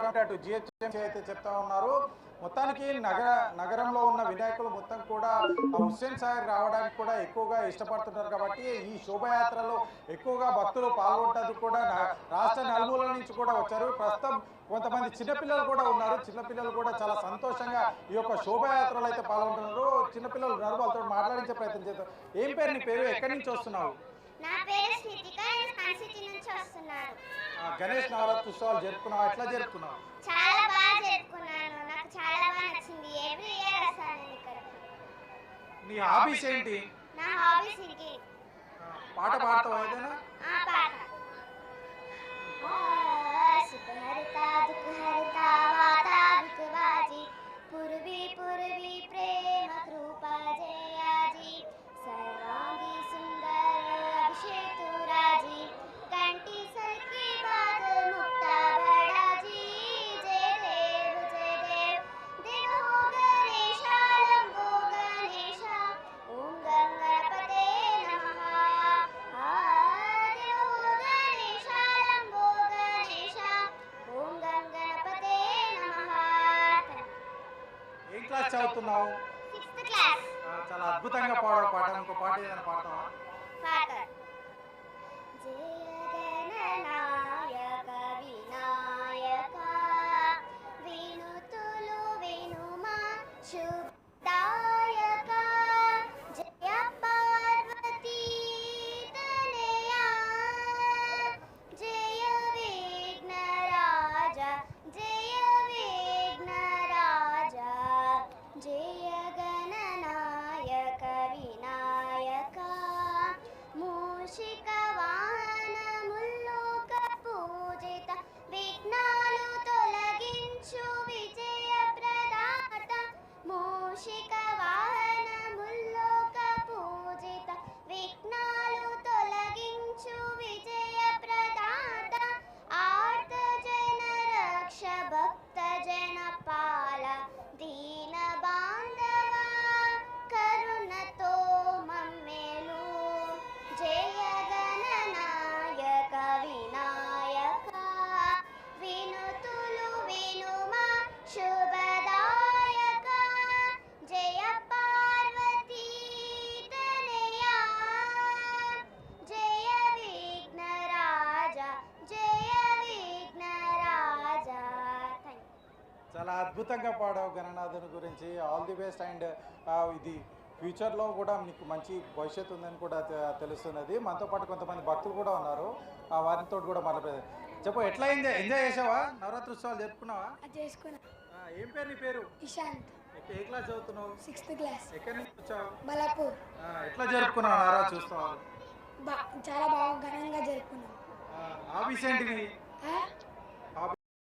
అటు జిహెచ్ఎంసీ అయితే చెప్తా ఉన్నారు. మొత్తానికి నగరంలో ఉన్న వినాయకులు మొత్తం కూడా హుస్సేన్ సాగర్ రావడానికి కూడా ఎక్కువగా ఇష్టపడుతున్నారు కాబట్టి ఈ శోభయాత్రలో ఎక్కువగా భక్తులు పాల్గొంటందుకు కూడా రాష్ట్ర నలుమూలల నుంచి కూడా వచ్చారు. ప్రస్తుతం కొంతమంది చిన్నపిల్లలు కూడా ఉన్నారు. చిన్నపిల్లలు కూడా చాలా సంతోషంగా ఈ యొక్క శోభయాత్రలో అయితే పాల్గొంటున్నారు. చిన్నపిల్లలు ఉన్నారు, వాళ్ళతో మాట్లాడించే ప్రయత్నం చేస్తారు. ఏం పేరు నీ పేరు? ఎక్కడి నుంచి వస్తున్నావు? నా పేరు స్నితిక. నేను సన్ సిటీ నుంచి వస్తున్నాను. గణేష్ నవరాత్రి ఉత్సవాలు జరుపుకున్నావు, ఎట్లా జరుపుకున్నావు? చాలా బాగా జరుపుకున్నాను. నాకు చాలా బాగా నచ్చింది. ఎవ్రీ ఇయర్ వస్తాను నేను ఇక్కడికి. నీ హాబీస్ ఏంటి? నా హాబీస్ సింగింగ్. పాట పాడతావా ఏదైనా? పాట. సుఖహరిత దుఃఖహరిత వాతా వికవాజీ పూర్వీ పూర్వీ ప్రేమ కృపా జయాజీ सर्वांगी सुंदर अभिषेक राजी कंठी सलकी बात मुक्ता बड़ा जी जय देव देव हो गणेशा लंबो गणेशा ओम गंगणपते नमः देव हो गणेशा लंबो गणेशा ओम गंगणपते नमः. ఏ క్లాస్ చదువుతున్నావు? 6th class. చాలా అద్భుతంగా పాడవు పాట. ఇంకో పాట ఏదైనా పాడతావా? పాట. జయ గణనాయక వినాయక వినుతులు వినుమా శుభదాయక జయ పార్వతీ తనయా జయ విఘ్నరాజ జయ విఘ్నరాజ జయ గణనాయక వినాయక మూషిక వాహనముల్లోక పూజిత విఘ్నాలు తొలగించు విజయ ప్రదాత మూషిక వాహనముల్లోక పూజిత విఘ్నాలు తొలగించు విజయ ప్రదాత ఆర్త జన రక్ష భక్త జన పాల దీన బాంధవ కరుణతో మమ్మేలు జయ గణనాయక వినాయక వినుతులు వినుమా శుభదాయక జయ పార్వతీ తనయా జయ విఘ్నరాజ జయ విఘ్నరాజ. చాలా అద్భుతంగా పాడావు గణనాథుని గురించి. All the best. అండ్ ఇది ఫ్యూచర్లో కూడా నీకు మంచి భవిష్యత్తు ఉందని కూడా తెలుస్తున్నది. మనతో పాటు కొంతమంది భక్తులు కూడా ఉన్నారు, వారితో కూడా మాట్లాడేది. చెప్పు, ఎట్లా ఎంజాయ్ చేసావా? నవరాత్రి ఉత్సవాలు జరుపుకున్నావా? చేసుకున్నా. ఏం పేరు నీ పేరు? ఇషాంత్. ఏ క్లాస్ చదువుతున్నావు? 6th class. ఎక్కడి నుంచి వచ్చావు? బలాపూర్. ఎట్లా జరుపుకున్నావు నవరాత్రి ఉత్సవాలు? చాలా బాగా ఘనంగా జరుపుకున్నాం. హాబీస్ ఏంటి?